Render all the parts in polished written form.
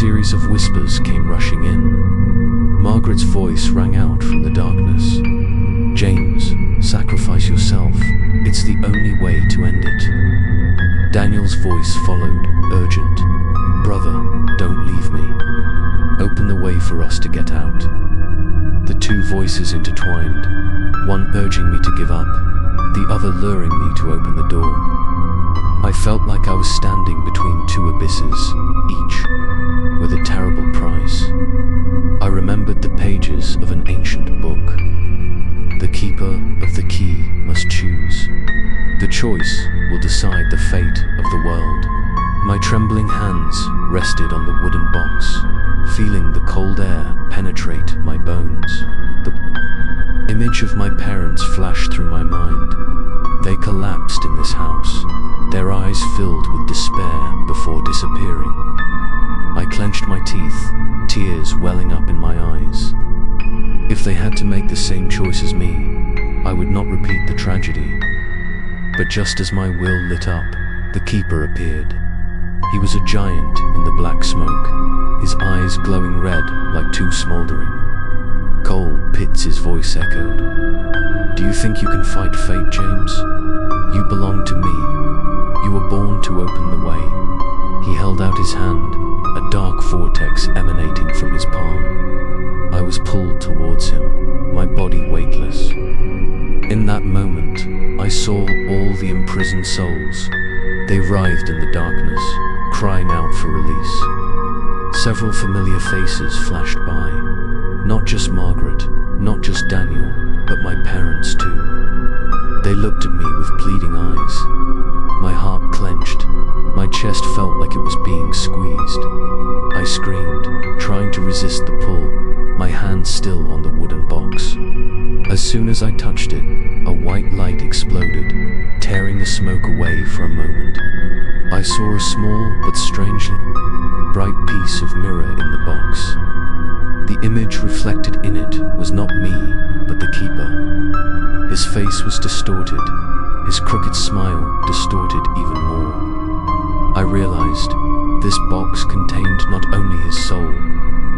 series of whispers came rushing in. Margaret's voice rang out from the darkness. "James, sacrifice yourself. It's the only way to end it." Daniel's voice followed, urgent. "Brother, don't leave me. Open the way for us to get out." The two voices intertwined, one urging me to give up, the other luring me to open the door. I felt like I was standing between two abysses, each with a terrible price. I remembered the pages of an ancient book. The keeper of the key must choose. The choice will decide the fate of the world. My trembling hands rested on the wooden box, feeling the cold air penetrate my bones. The image of my parents flashed through my mind. They collapsed in this house, their eyes filled with despair before disappearing. I clenched my teeth, tears welling up in my eyes. If they had to make the same choice as me, I would not repeat the tragedy. But just as my will lit up, the keeper appeared. He was a giant in the black smoke, his eyes glowing red like two smoldering coal pits. His voice echoed. "Do you think you can fight fate, James? You belong to me. You were born to open the way." He held out his hand, a dark vortex emanating from his palm. I was pulled towards him, my body weightless. In that moment, I saw all the imprisoned souls. They writhed in the darkness, crying out for release. Several familiar faces flashed by. Not just Margaret, not just Daniel, but my parents too. They looked at me with pleading eyes. My heart clenched. My chest felt like it was being squeezed. I screamed, trying to resist the pull, my hand still on the wooden box. As soon as I touched it, a white light exploded, tearing the smoke away for a moment. I saw a small but strangely bright piece of mirror in the box. The image reflected in it was not me, but the keeper. His face was distorted, his crooked smile distorted even more. I realized this box contained not only his soul,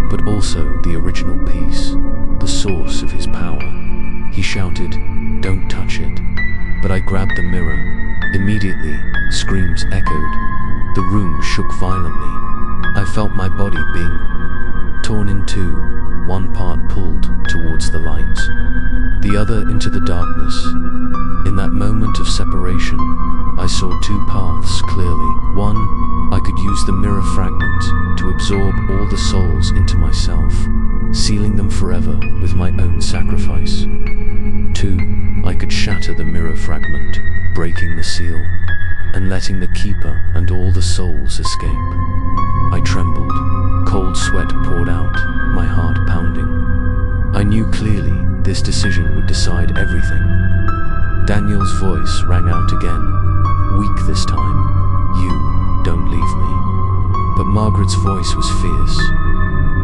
but also the original piece, the source of his power. He shouted, "Don't touch it." But I grabbed the mirror. Immediately, screams echoed. The room shook violently. I felt my body being torn in two, one part pulled towards the light, the other into the darkness. In that moment of separation, I saw two paths clearly. One, I could use the mirror fragment to absorb all the souls into myself, sealing them forever with my own sacrifice. Two, I could shatter the mirror fragment, breaking the seal, and letting the keeper and all the souls escape. I trembled, cold sweat poured out, my heart pounding. I knew clearly this decision would decide everything. Daniel's voice rang out again, weak this time. "You, don't leave me." But Margaret's voice was fierce.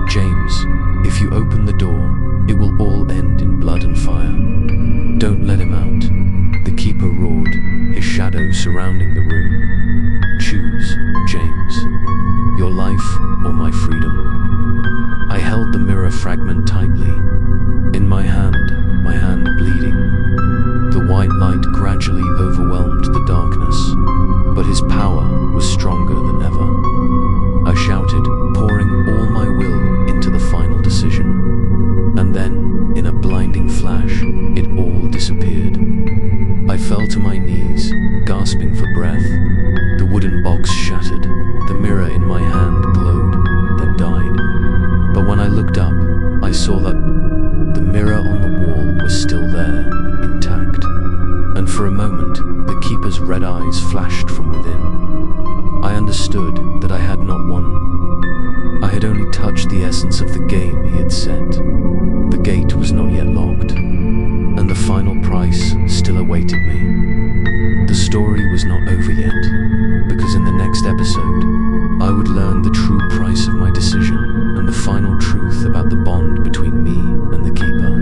"James, if you open the door, it will all end in blood and fire. Don't let him out." The keeper roared, his shadow surrounding the room. "Choose, James. Your life or my freedom." I held the mirror fragment tightly. In my hand bleeding. The white light gradually overwhelmed the darkness, but his power was stronger than ever. I shouted, pouring all my will into the final decision. And then, in a blinding flash, it all disappeared. I fell to my knees, gasping for breath. The wooden box shattered. The mirror in my hand glowed, then died. But when I looked up, I saw that the mirror on the wall was still there, intact. And for a moment, the keeper's red eyes flashed from within. I understood that I had not won. I had only touched the essence of the game he had set. The gate was not yet locked, and the final price still awaited me. The story was not over yet, because in the next episode, I would learn the true price of my decision and the final truth about the bond between me and the keeper.